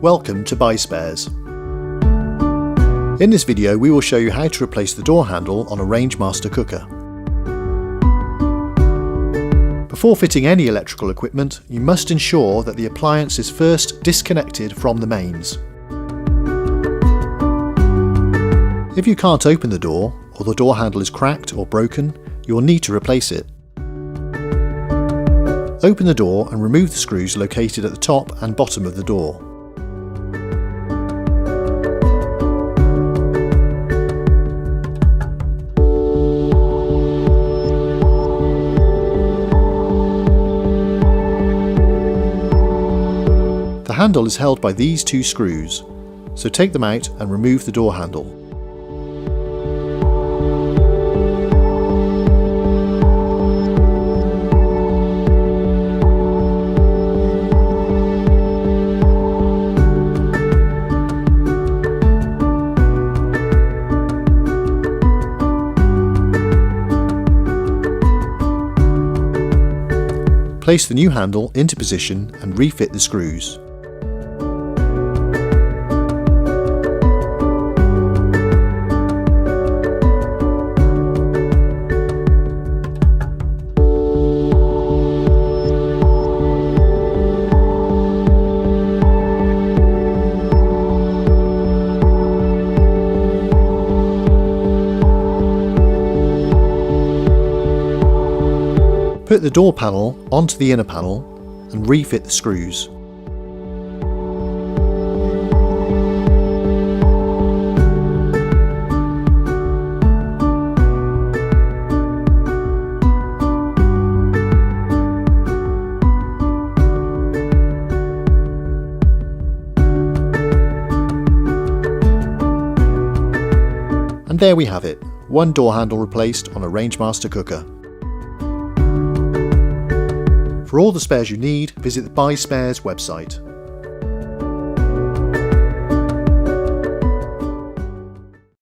Welcome to Buy Spares. In this video we will show you how to replace the door handle on a Rangemaster cooker. Before fitting any electrical equipment, you must ensure that the appliance is first disconnected from the mains. If you can't open the door, or the door handle is cracked or broken, you will need to replace it. Open the door and remove the screws located at the top and bottom of the door. The handle is held by these two screws, so take them out and remove the door handle. Place the new handle into position and refit the screws. Put the door panel onto the inner panel and refit the screws. And there we have it, one door handle replaced on a Rangemaster cooker. For all the spares you need, visit the Buy Spares website.